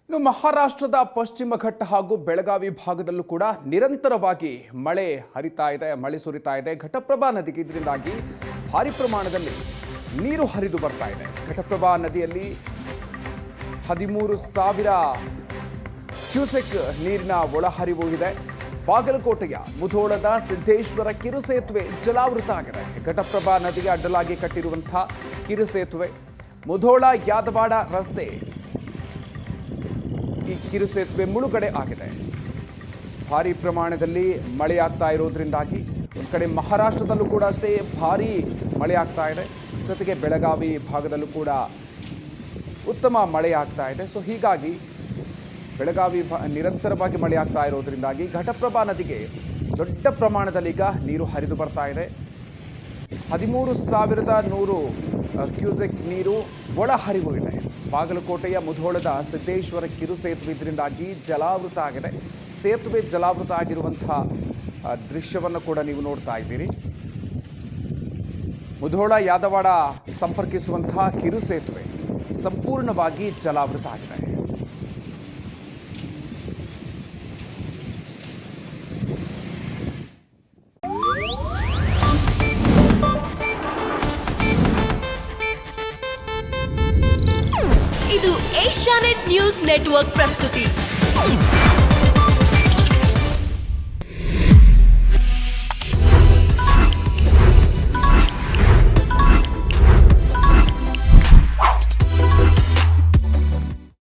ಇನ್ನು ಮಹಾರಾಷ್ಟ್ರದ ಪಶ್ಚಿಮ ಘಟ್ಟ ಹಾಗೂ ಬೆಳಗಾವಿ ಭಾಗದಲ್ಲೂ ಕೂಡ ನಿರಂತರವಾಗಿ ಮಳೆ ಹರಿತಾ ಇದೆ, ಮಳೆ ಸುರಿತಾ ಇದೆ. ಘಟಪ್ರಭಾ ನದಿಗೆ ಇದರಿಂದಾಗಿ ಭಾರಿ ಪ್ರಮಾಣದಲ್ಲಿ ನೀರು ಹರಿದು ಬರ್ತಾ ಇದೆ. ಘಟಪ್ರಭಾ ನದಿಯಲ್ಲಿ 13,000 ಕ್ಯೂಸೆಕ್ ನೀರಿನ ಒಳಹರಿವು ಇದೆ. ಬಾಗಲಕೋಟೆಯ ಮುಧೋಳದ ಸಿದ್ದೇಶ್ವರ ಕಿರು ಸೇತುವೆ ಜಲಾವೃತ ಆಗಿದೆ. ಘಟಪ್ರಭಾ ನದಿಗೆ ಅಡ್ಡಲಾಗಿ ಕಟ್ಟಿರುವಂತಹ ಕಿರು ಸೇತುವೆ ಮುಧೋಳ ಯಾದವಾಡ ರಸ್ತೆ ಈ ಕಿರು ಸೇತುವೆ ಮುಳುಗಡೆ ಆಗಿದೆ. ಭಾರಿ ಪ್ರಮಾಣದಲ್ಲಿ ಮಳೆಯಾಗ್ತಾ ಇರೋದ್ರಿಂದಾಗಿ ಒಂದು ಕಡೆ ಮಹಾರಾಷ್ಟ್ರದಲ್ಲೂ ಕೂಡ ಅಷ್ಟೇ ಭಾರಿ ಮಳೆ ಆಗ್ತಾ ಇದೆ. ಜೊತೆಗೆ ಬೆಳಗಾವಿ ಭಾಗದಲ್ಲೂ ಕೂಡ ಉತ್ತಮ ಮಳೆ ಆಗ್ತಾ ಇದೆ. ಸೊ ಹೀಗಾಗಿ ಬೆಳಗಾವಿ ನಿರಂತರವಾಗಿ ಮಳೆ ಆಗ್ತಾ ಇರೋದ್ರಿಂದಾಗಿ ಘಟಪ್ರಭಾ ನದಿಗೆ ದೊಡ್ಡ ಪ್ರಮಾಣದಲ್ಲಿ ಈಗ ನೀರು ಹರಿದು ಬರ್ತಾ ಇದೆ. 13,100 ಕ್ಯೂಸೆಕ್ ನೀರು ಒಳಹರಿವು ಇದೆ. ಬಾಗಲಕೋಟೆಯ ಮುಧೋಳದ ಸಿದ್ದೇಶ್ವರ ಕಿರು ಸೇತುವೆ ಇದರಿಂದಾಗಿ ಜಲಾವೃತ ಆಗಿದೆ. ಸೇತುವೆ ಜಲಾವೃತ ಆಗಿರುವಂತಹ ದೃಶ್ಯವನ್ನು ಕೂಡ ನೀವು ನೋಡ್ತಾ ಇದ್ದೀರಿ. ಮುಧೋಳ ಯಾದವಾಡ ಸಂಪರ್ಕಿಸುವಂತಹ ಕಿರು ಸೇತುವೆ ಸಂಪೂರ್ಣವಾಗಿ ಜಲಾವೃತ ಆಗಿದೆ. ಇದು ಏಷ್ಯಾನೆಟ್ ನ್ಯೂಸ್ ನೆಟ್ವರ್ಕ್ ಪ್ರಸ್ತುತಿ.